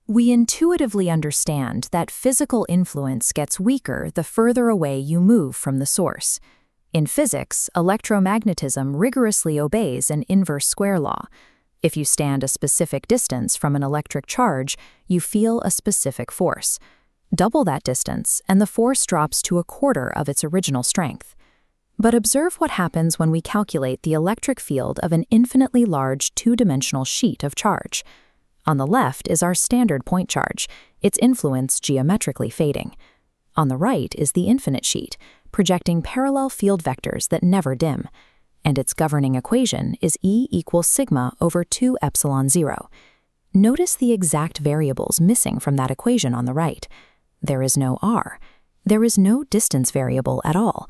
We intuitively understand that physical influence gets weaker the further away you move from the source. In physics, electromagnetism rigorously obeys an inverse square law. If you stand a specific distance from an electric charge, you feel a specific force. Double that distance, and the force drops to a quarter of its original strength. But observe what happens when we calculate the electric field of an infinitely large two-dimensional sheet of charge. On the left is our standard point charge, its influence geometrically fading. On the right is the infinite sheet, projecting parallel field vectors that never dim. And its governing equation is E equals sigma over 2 epsilon 0. Notice the exact variables missing from that equation on the right. There is no r. There is no distance variable at all.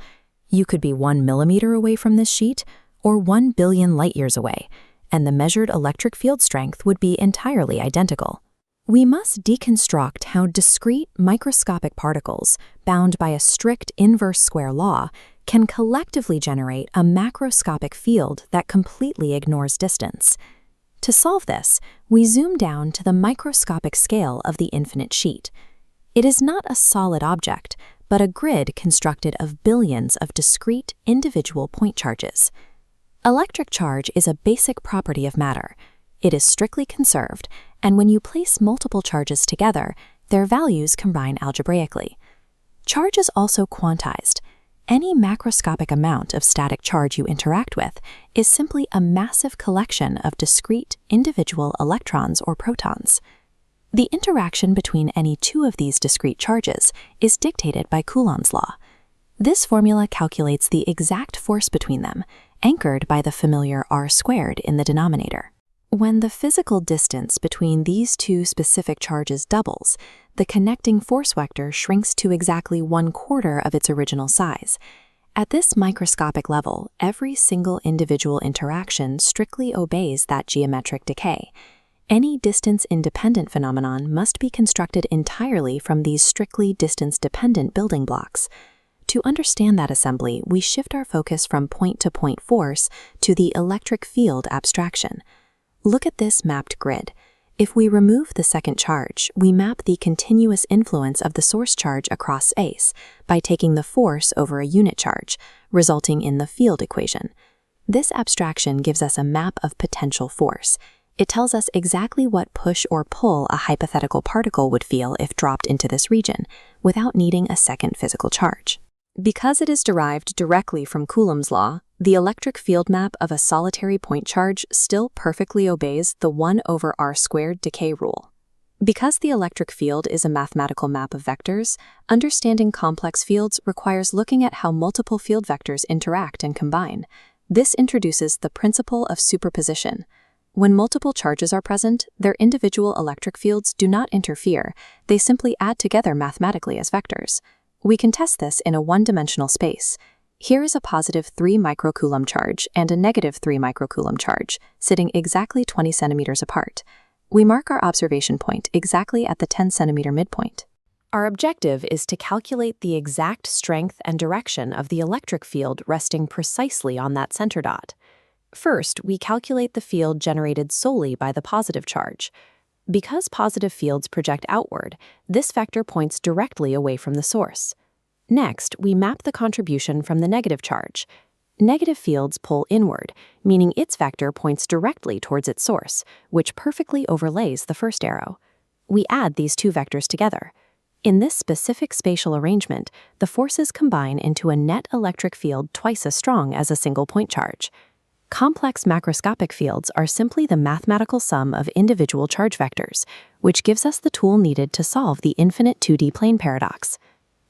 You could be 1 millimeter away from this sheet, or 1 billion light-years away, and the measured electric field strength would be entirely identical. We must deconstruct how discrete microscopic particles, bound by a strict inverse square law, can collectively generate a macroscopic field that completely ignores distance. To solve this, we zoom down to the microscopic scale of the infinite sheet. It is not a solid object, but a grid constructed of billions of discrete, individual point charges. Electric charge is a basic property of matter. It is strictly conserved, and when you place multiple charges together, their values combine algebraically. Charge is also quantized. Any macroscopic amount of static charge you interact with is simply a massive collection of discrete, individual electrons or protons. The interaction between any two of these discrete charges is dictated by Coulomb's law. This formula calculates the exact force between them, anchored by the familiar r squared in the denominator. When the physical distance between these two specific charges doubles, the connecting force vector shrinks to exactly 1/4 of its original size. At this microscopic level, every single individual interaction strictly obeys that geometric decay. Any distance-independent phenomenon must be constructed entirely from these strictly distance-dependent building blocks. To understand that assembly, we shift our focus from point-to-point force to the electric field abstraction. Look at this mapped grid. If we remove the second charge, we map the continuous influence of the source charge across space by taking the force over a unit charge, resulting in the field equation. This abstraction gives us a map of potential force. It tells us exactly what push or pull a hypothetical particle would feel if dropped into this region, without needing a second physical charge. Because it is derived directly from Coulomb's law, the electric field map of a solitary point charge still perfectly obeys the 1/r² decay rule. Because the electric field is a mathematical map of vectors, understanding complex fields requires looking at how multiple field vectors interact and combine. This introduces the principle of superposition. When multiple charges are present, their individual electric fields do not interfere, they simply add together mathematically as vectors. We can test this in a one-dimensional space. Here is a positive 3 microcoulomb charge and a negative 3 microcoulomb charge, sitting exactly 20 centimeters apart. We mark our observation point exactly at the 10-centimeter midpoint. Our objective is to calculate the exact strength and direction of the electric field resting precisely on that center dot. First, we calculate the field generated solely by the positive charge. Because positive fields project outward, this vector points directly away from the source. Next, we map the contribution from the negative charge. Negative fields pull inward, meaning its vector points directly towards its source, which perfectly overlays the first arrow. We add these two vectors together. In this specific spatial arrangement, the forces combine into a net electric field twice as strong as a single point charge. Complex macroscopic fields are simply the mathematical sum of individual charge vectors, which gives us the tool needed to solve the infinite 2D plane paradox.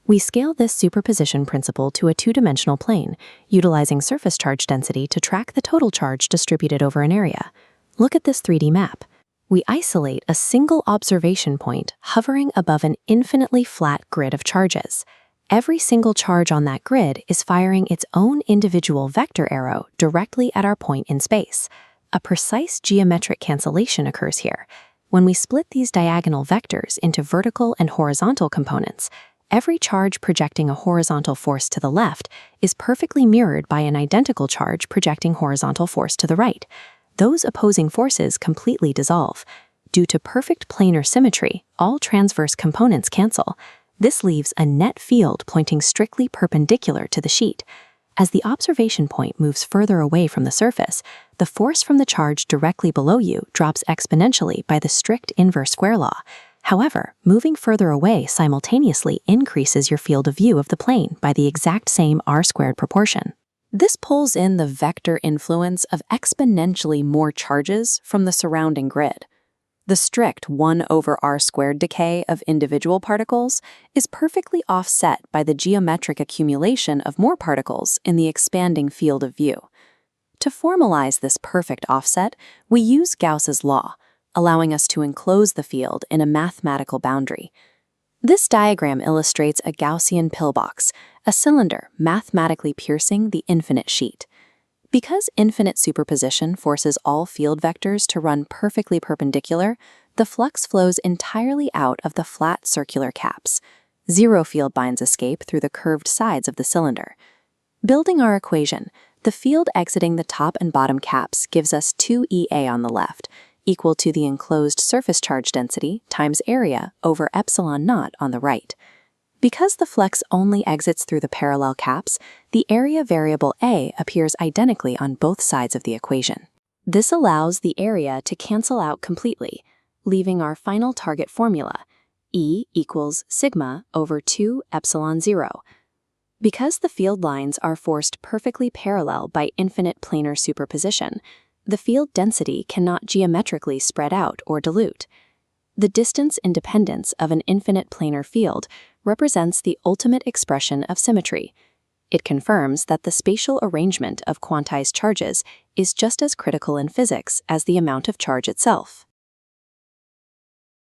We scale this superposition principle to a two-dimensional plane, utilizing surface charge density to track the total charge distributed over an area. Look at this 3D map. We isolate a single observation point hovering above an infinitely flat grid of charges. Every single charge on that grid is firing its own individual vector arrow directly at our point in space. A precise geometric cancellation occurs here. When we split these diagonal vectors into vertical and horizontal components, every charge projecting a horizontal force to the left is perfectly mirrored by an identical charge projecting horizontal force to the right. Those opposing forces completely dissolve. Due to perfect planar symmetry, all transverse components cancel. This leaves a net field pointing strictly perpendicular to the sheet. As the observation point moves further away from the surface, the force from the charge directly below you drops exponentially by the strict inverse square law. However, moving further away simultaneously increases your field of view of the plane by the exact same r² proportion. This pulls in the vector influence of exponentially more charges from the surrounding grid. The strict 1/r² decay of individual particles is perfectly offset by the geometric accumulation of more particles in the expanding field of view. To formalize this perfect offset, we use Gauss's law, allowing us to enclose the field in a mathematical boundary. This diagram illustrates a Gaussian pillbox, a cylinder mathematically piercing the infinite sheet. Because infinite superposition forces all field vectors to run perfectly perpendicular, the flux flows entirely out of the flat circular caps. Zero field lines escape through the curved sides of the cylinder. Building our equation, the field exiting the top and bottom caps gives us 2EA on the left, equal to the enclosed surface charge density times area over epsilon naught on the right. Because the flux only exits through the parallel caps, the area variable A appears identically on both sides of the equation. This allows the area to cancel out completely, leaving our final target formula, E equals sigma over 2 epsilon 0. Because the field lines are forced perfectly parallel by infinite planar superposition, the field density cannot geometrically spread out or dilute. The distance independence of an infinite planar field represents the ultimate expression of symmetry. It confirms that the spatial arrangement of quantized charges is just as critical in physics as the amount of charge itself.